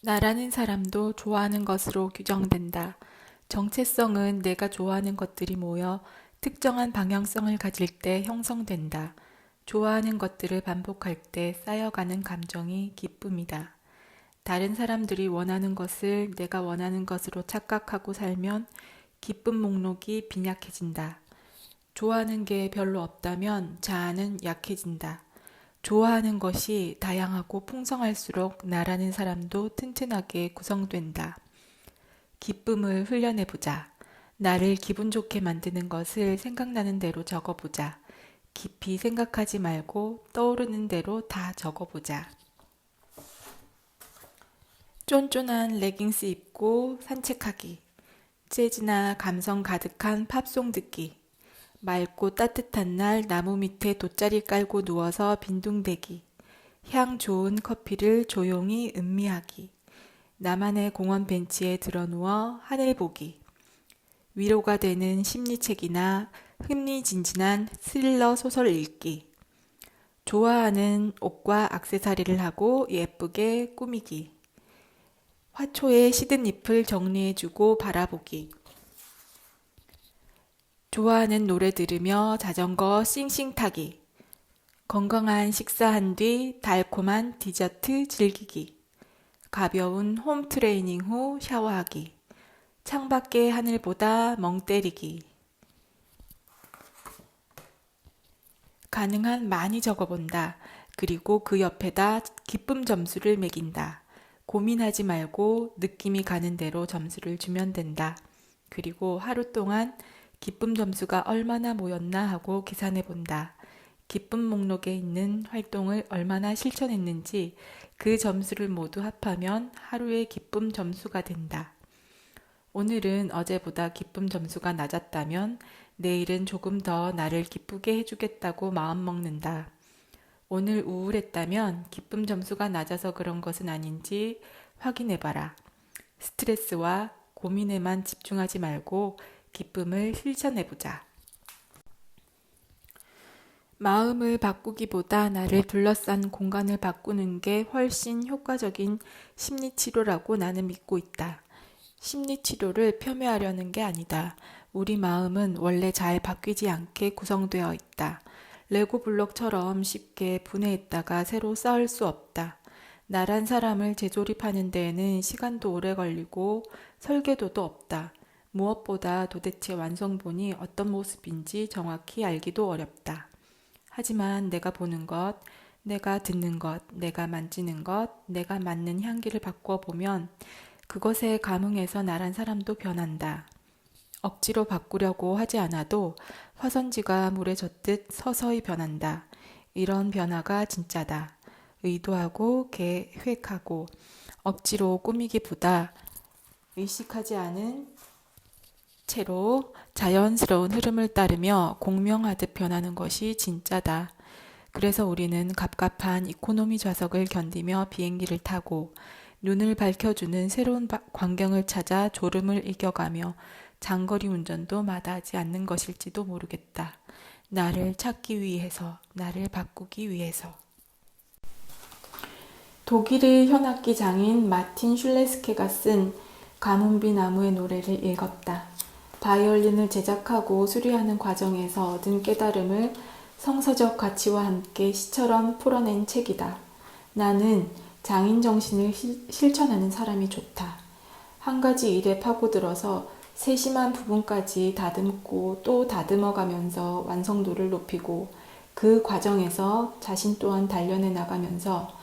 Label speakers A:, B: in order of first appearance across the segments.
A: 나라는 사람도 좋아하는 것으로 규정된다. 정체성은 내가 좋아하는 것들이 모여 특정한 방향성을 가질 때 형성된다. 좋아하는 것들을 반복할 때 쌓여가는 감정이 기쁨이다. 다른 사람들이 원하는 것을 내가 원하는 것으로 착각하고 살면 기쁨 목록이 빈약해진다. 좋아하는 게 별로 없다면 자아는 약해진다. 좋아하는 것이 다양하고 풍성할수록 나라는 사람도 튼튼하게 구성된다. 기쁨을 훈련해보자. 나를 기분 좋게 만드는 것을 생각나는 대로 적어보자. 깊이 생각하지 말고 떠오르는 대로 다 적어보자. 쫀쫀한 레깅스 입고 산책하기. 재즈나 감성 가득한 팝송 듣기. 맑고 따뜻한 날 나무 밑에 돗자리 깔고 누워서 빈둥대기. 향 좋은 커피를 조용히 음미하기. 나만의 공원 벤치에 드러누워 하늘 보기. 위로가 되는 심리책이나 흥미진진한 스릴러 소설 읽기. 좋아하는 옷과 액세서리를 하고 예쁘게 꾸미기. 화초의 시든 잎을 정리해주고 바라보기. 좋아하는 노래 들으며 자전거 싱싱 타기. 건강한 식사한 뒤 달콤한 디저트 즐기기. 가벼운 홈 트레이닝 후 샤워하기. 창밖의 하늘보다 멍 때리기. 가능한 많이 적어본다. 그리고 그 옆에다 기쁨 점수를 매긴다. 고민하지 말고 느낌이 가는 대로 점수를 주면 된다. 그리고 하루 동안 기쁨 점수가 얼마나 모였나 하고 계산해 본다. 기쁨 목록에 있는 활동을 얼마나 실천했는지 그 점수를 모두 합하면 하루의 기쁨 점수가 된다. 오늘은 어제보다 기쁨 점수가 낮았다면 내일은 조금 더 나를 기쁘게 해주겠다고 마음먹는다. 오늘 우울했다면 기쁨 점수가 낮아서 그런 것은 아닌지 확인해봐라. 스트레스와 고민에만 집중하지 말고 기쁨을 실천해보자. 마음을 바꾸기보다 나를 둘러싼 공간을 바꾸는 게 훨씬 효과적인 심리치료라고 나는 믿고 있다. 심리치료를 폄훼하려는 게 아니다. 우리 마음은 원래 잘 바뀌지 않게 구성되어 있다. 레고 블록처럼 쉽게 분해했다가 새로 쌓을 수 없다. 나란 사람을 재조립하는 데에는 시간도 오래 걸리고 설계도도 없다. 무엇보다 도대체 완성본이 어떤 모습인지 정확히 알기도 어렵다. 하지만 내가 보는 것, 내가 듣는 것, 내가 만지는 것, 내가 맡는 향기를 바꾸어 보면 그것에 감흥해서 나란 사람도 변한다. 억지로 바꾸려고 하지 않아도 화선지가 물에 젖듯 서서히 변한다. 이런 변화가 진짜다. 의도하고 계획하고 억지로 꾸미기보다 의식하지 않은 채로 자연스러운 흐름을 따르며 공명하듯 변하는 것이 진짜다. 그래서 우리는 갑갑한 이코노미 좌석을 견디며 비행기를 타고 눈을 밝혀주는 새로운 광경을 찾아 졸음을 이겨가며 장거리 운전도 마다하지 않는 것일지도 모르겠다. 나를 찾기 위해서, 나를 바꾸기 위해서. 독일의 현악기 장인 마틴 슐레스케가 쓴 가뭄비 나무의 노래를 읽었다. 바이올린을 제작하고 수리하는 과정에서 얻은 깨달음을 성서적 가치와 함께 시처럼 풀어낸 책이다. 나는 장인 정신을 실천하는 사람이 좋다. 한 가지 일에 파고들어서 세심한 부분까지 다듬고 또 다듬어가면서 완성도를 높이고 그 과정에서 자신 또한 단련해 나가면서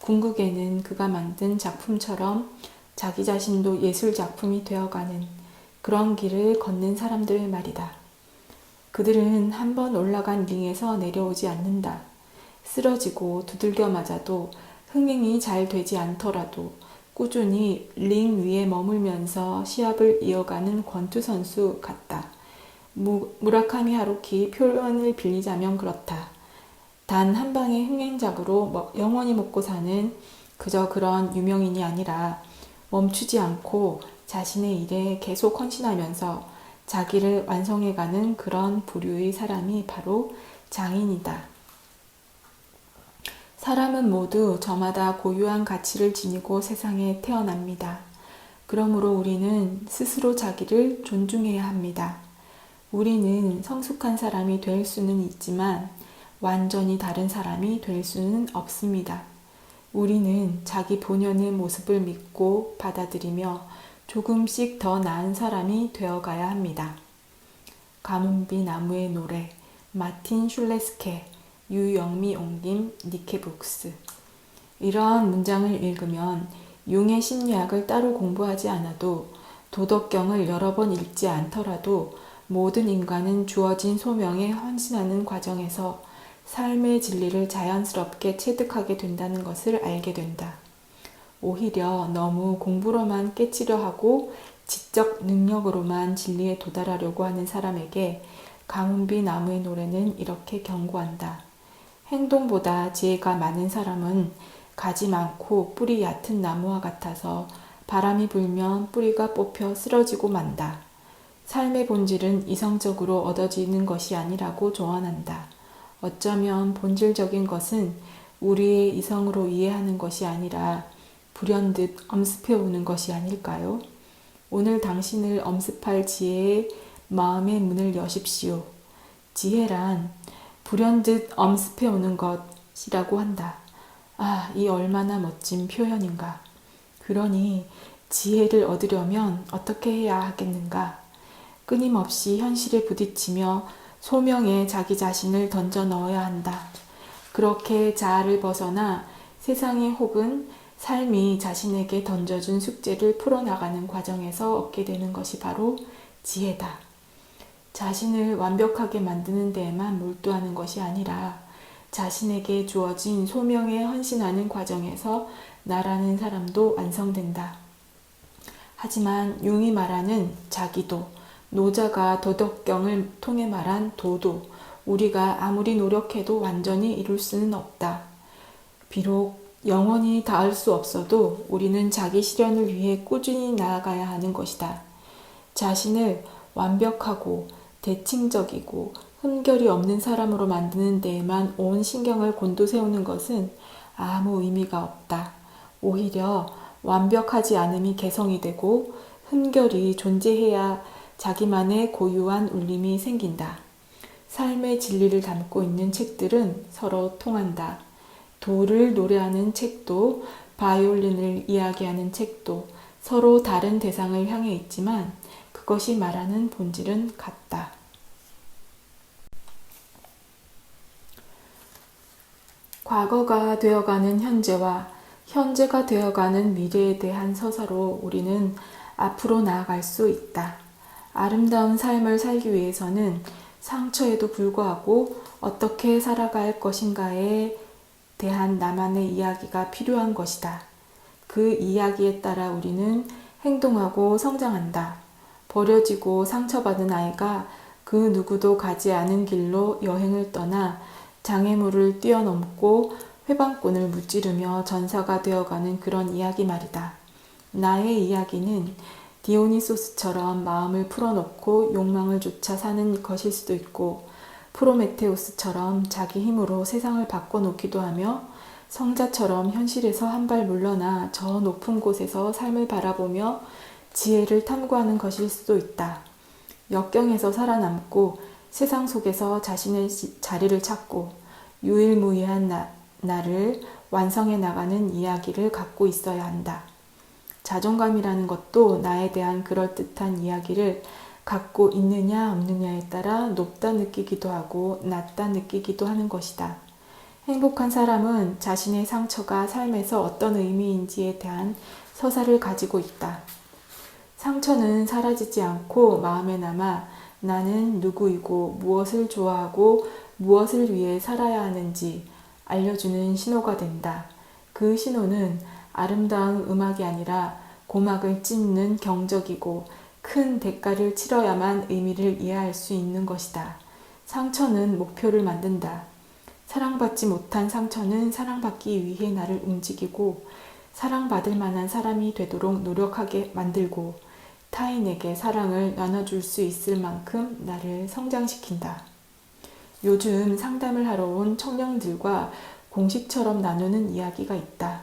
A: 궁극에는 그가 만든 작품처럼 자기 자신도 예술 작품이 되어가는 그런 길을 걷는 사람들 말이다. 그들은 한 번 올라간 링에서 내려오지 않는다. 쓰러지고 두들겨 맞아도 흥행이 잘 되지 않더라도 꾸준히 링 위에 머물면서 시합을 이어가는 권투 선수 같다. 무라카미 하루키 표현을 빌리자면 그렇다. 단 한 방의 흥행작으로 영원히 먹고 사는 그저 그런 유명인이 아니라 멈추지 않고 자신의 일에 계속 헌신하면서 자기를 완성해가는 그런 부류의 사람이 바로 장인이다. 사람은 모두 저마다 고유한 가치를 지니고 세상에 태어납니다. 그러므로 우리는 스스로 자기를 존중해야 합니다. 우리는 성숙한 사람이 될 수는 있지만 완전히 다른 사람이 될 수는 없습니다. 우리는 자기 본연의 모습을 믿고 받아들이며 조금씩 더 나은 사람이 되어가야 합니다. 가뭄비 나무의 노래, 마틴 슐레스케, 유영미 옹김, 니케북스. 이러한 문장을 읽으면 융의 심리학을 따로 공부하지 않아도 도덕경을 여러 번 읽지 않더라도 모든 인간은 주어진 소명에 헌신하는 과정에서 삶의 진리를 자연스럽게 체득하게 된다는 것을 알게 된다. 오히려 너무 공부로만 깨치려 하고 지적 능력으로만 진리에 도달하려고 하는 사람에게 가뭄비 나무의 노래는 이렇게 경고한다. 행동보다 지혜가 많은 사람은 가지 많고 뿌리 얕은 나무와 같아서 바람이 불면 뿌리가 뽑혀 쓰러지고 만다. 삶의 본질은 이성적으로 얻어지는 것이 아니라고 조언한다. 어쩌면 본질적인 것은 우리의 이성으로 이해하는 것이 아니라 불현듯 엄습해오는 것이 아닐까요? 오늘 당신을 엄습할 지혜의 마음의 문을 여십시오. 지혜란 불현듯 엄습해오는 것이라고 한다. 아, 이 얼마나 멋진 표현인가. 그러니 지혜를 얻으려면 어떻게 해야 하겠는가? 끊임없이 현실에 부딪히며 소명에 자기 자신을 던져 넣어야 한다. 그렇게 자아를 벗어나 세상에 혹은 삶이 자신에게 던져준 숙제를 풀어나가는 과정에서 얻게 되는 것이 바로 지혜다. 자신을 완벽하게 만드는 데에만 몰두하는 것이 아니라 자신에게 주어진 소명에 헌신하는 과정에서 나라는 사람도 완성된다. 하지만 융이 말하는 자기도, 노자가 도덕경을 통해 말한 도도, 우리가 아무리 노력해도 완전히 이룰 수는 없다. 비록 영원히 닿을 수 없어도 우리는 자기 실현을 위해 꾸준히 나아가야 하는 것이다. 자신을 완벽하고 대칭적이고 흠결이 없는 사람으로 만드는 데에만 온 신경을 곤두세우는 것은 아무 의미가 없다. 오히려 완벽하지 않음이 개성이 되고 흠결이 존재해야 자기만의 고유한 울림이 생긴다. 삶의 진리를 담고 있는 책들은 서로 통한다. 도를 노래하는 책도 바이올린을 이야기하는 책도 서로 다른 대상을 향해 있지만 그것이 말하는 본질은 같다. 과거가 되어가는 현재와 현재가 되어가는 미래에 대한 서사로 우리는 앞으로 나아갈 수 있다. 아름다운 삶을 살기 위해서는 상처에도 불구하고 어떻게 살아갈 것인가에 대한 나만의 이야기가 필요한 것이다. 그 이야기에 따라 우리는 행동하고 성장한다. 버려지고 상처받은 아이가 그 누구도 가지 않은 길로 여행을 떠나 장애물을 뛰어넘고 회방꾼을 무찌르며 전사가 되어가는 그런 이야기 말이다. 나의 이야기는 디오니소스처럼 마음을 풀어놓고 욕망을 쫓아 사는 것일 수도 있고 프로메테우스처럼 자기 힘으로 세상을 바꿔놓기도 하며 성자처럼 현실에서 한 발 물러나 저 높은 곳에서 삶을 바라보며 지혜를 탐구하는 것일 수도 있다. 역경에서 살아남고 세상 속에서 자신의 자리를 찾고 유일무이한 나를 완성해 나가는 이야기를 갖고 있어야 한다. 자존감이라는 것도 나에 대한 그럴듯한 이야기를 갖고 있느냐 없느냐에 따라 높다 느끼기도 하고 낮다 느끼기도 하는 것이다. 행복한 사람은 자신의 상처가 삶에서 어떤 의미인지에 대한 서사를 가지고 있다. 상처는 사라지지 않고 마음에 남아 나는 누구이고 무엇을 좋아하고 무엇을 위해 살아야 하는지 알려주는 신호가 된다. 그 신호는 아름다운 음악이 아니라 고막을 찢는 경적이고 큰 대가를 치러야만 의미를 이해할 수 있는 것이다. 상처는 목표를 만든다. 사랑받지 못한 상처는 사랑받기 위해 나를 움직이고 사랑받을 만한 사람이 되도록 노력하게 만들고 타인에게 사랑을 나눠줄 수 있을 만큼 나를 성장시킨다. 요즘 상담을 하러 온 청년들과 공식처럼 나누는 이야기가 있다.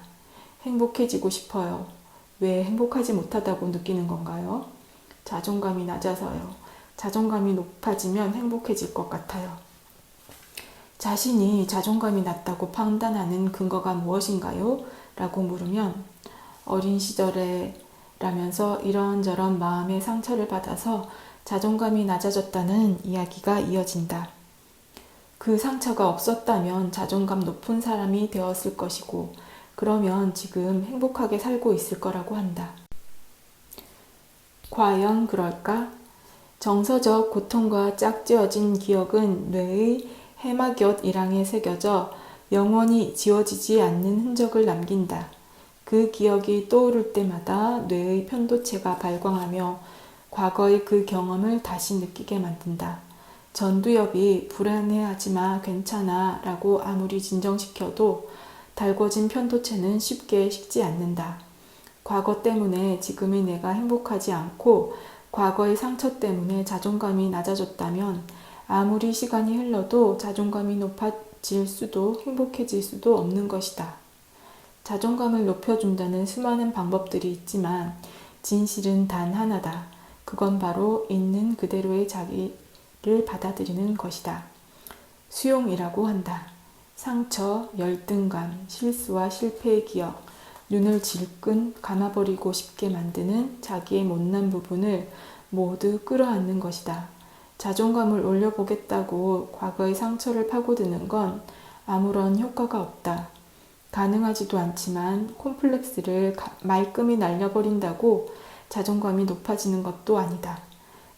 A: 행복해지고 싶어요. 왜 행복하지 못하다고 느끼는 건가요? 자존감이 낮아서요. 자존감이 높아지면 행복해질 것 같아요. 자신이 자존감이 낮다고 판단하는 근거가 무엇인가요? 라고 물으면 어린 시절에 라면서 이런저런 마음의 상처를 받아서 자존감이 낮아졌다는 이야기가 이어진다. 그 상처가 없었다면 자존감 높은 사람이 되었을 것이고 그러면 지금 행복하게 살고 있을 거라고 한다. 과연 그럴까? 정서적 고통과 짝지어진 기억은 뇌의 해마곁 일항에 새겨져 영원히 지워지지 않는 흔적을 남긴다. 그 기억이 떠오를 때마다 뇌의 편도체가 발광하며 과거의 그 경험을 다시 느끼게 만든다. 전두엽이 불안해하지마 괜찮아 라고 아무리 진정시켜도 달궈진 편도체는 쉽게 식지 않는다. 과거 때문에 지금의 내가 행복하지 않고 과거의 상처 때문에 자존감이 낮아졌다면 아무리 시간이 흘러도 자존감이 높아질 수도 행복해질 수도 없는 것이다. 자존감을 높여준다는 수많은 방법들이 있지만 진실은 단 하나다. 그건 바로 있는 그대로의 자기를 받아들이는 것이다. 수용이라고 한다. 상처, 열등감, 실수와 실패의 기억, 눈을 질끈 감아버리고 싶게 만드는 자기의 못난 부분을 모두 끌어안는 것이다. 자존감을 올려보겠다고 과거의 상처를 파고드는 건 아무런 효과가 없다. 가능하지도 않지만 콤플렉스를 말끔히 날려버린다고 자존감이 높아지는 것도 아니다.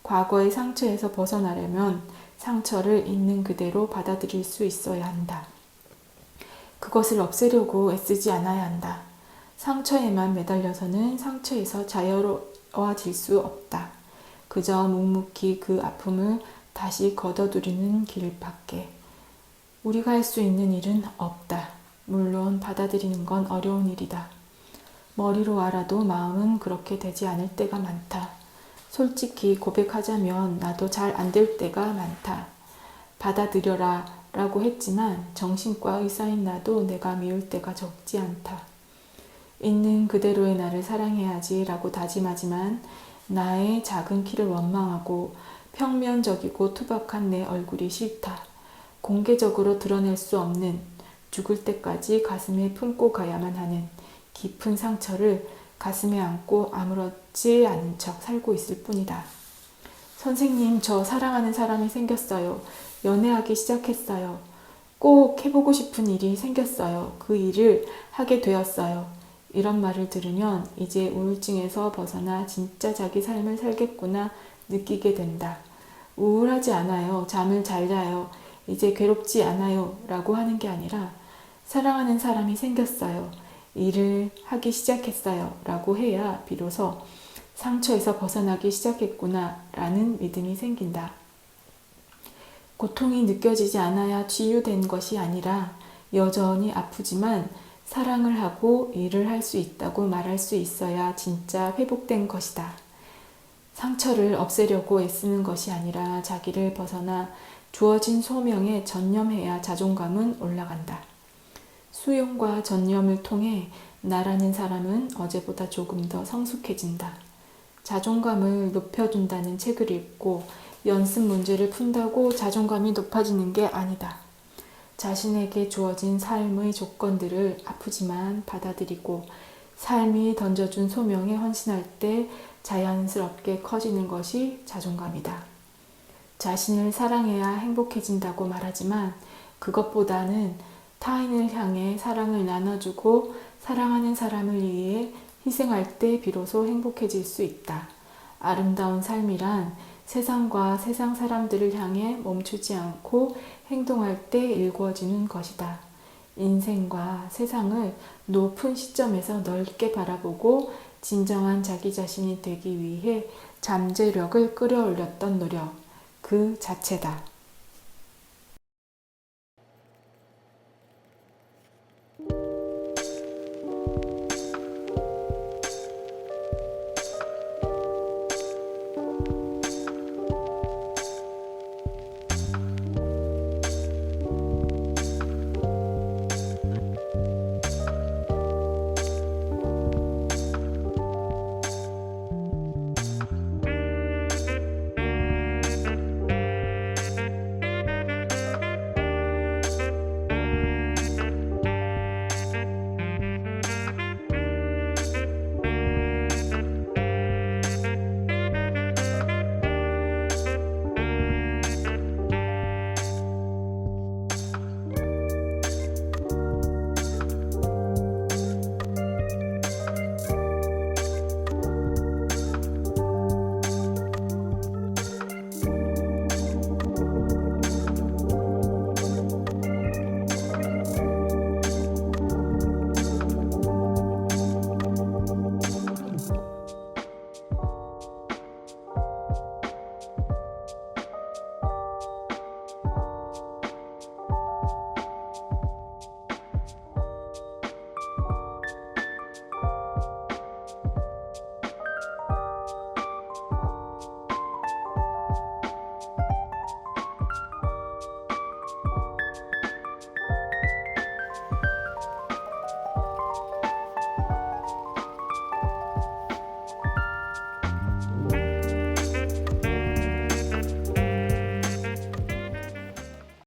A: 과거의 상처에서 벗어나려면 상처를 있는 그대로 받아들일 수 있어야 한다. 그것을 없애려고 애쓰지 않아야 한다. 상처에만 매달려서는 상처에서 자유로워질 수 없다. 그저 묵묵히 그 아픔을 다시 걷어들이는 길밖에. 우리가 할 수 있는 일은 없다. 물론 받아들이는 건 어려운 일이다. 머리로 알아도 마음은 그렇게 되지 않을 때가 많다. 솔직히 고백하자면 나도 잘 안 될 때가 많다. 받아들여라 라고 했지만 정신과 의사인 나도 내가 미울 때가 적지 않다. 있는 그대로의 나를 사랑해야지 라고 다짐하지만 나의 작은 키를 원망하고 평면적이고 투박한 내 얼굴이 싫다. 공개적으로 드러낼 수 없는 죽을 때까지 가슴에 품고 가야만 하는 깊은 상처를 가슴에 안고 아무렇지 않은 척 살고 있을 뿐이다. 선생님, 저 사랑하는 사람이 생겼어요. 연애하기 시작했어요. 꼭 해보고 싶은 일이 생겼어요. 그 일을 하게 되었어요. 이런 말을 들으면 이제 우울증에서 벗어나 진짜 자기 삶을 살겠구나 느끼게 된다. 우울하지 않아요. 잠을 잘 자요. 이제 괴롭지 않아요. 라고 하는 게 아니라 사랑하는 사람이 생겼어요. 일을 하기 시작했어요. 라고 해야 비로소 상처에서 벗어나기 시작했구나 라는 믿음이 생긴다. 고통이 느껴지지 않아야 치유된 것이 아니라 여전히 아프지만 사랑을 하고 일을 할 수 있다고 말할 수 있어야 진짜 회복된 것이다. 상처를 없애려고 애쓰는 것이 아니라 자기를 벗어나 주어진 소명에 전념해야 자존감은 올라간다. 수용과 전념을 통해 나라는 사람은 어제보다 조금 더 성숙해진다. 자존감을 높여준다는 책을 읽고 연습 문제를 푼다고 자존감이 높아지는 게 아니다. 자신에게 주어진 삶의 조건들을 아프지만 받아들이고 삶이 던져준 소명에 헌신할 때 자연스럽게 커지는 것이 자존감이다. 자신을 사랑해야 행복해진다고 말하지만 그것보다는 타인을 향해 사랑을 나눠주고 사랑하는 사람을 위해 희생할 때 비로소 행복해질 수 있다. 아름다운 삶이란 세상과 세상 사람들을 향해 멈추지 않고 행동할 때 일구어지는 것이다. 인생과 세상을 높은 시점에서 넓게 바라보고 진정한 자기 자신이 되기 위해 잠재력을 끌어올렸던 노력, 그 자체다.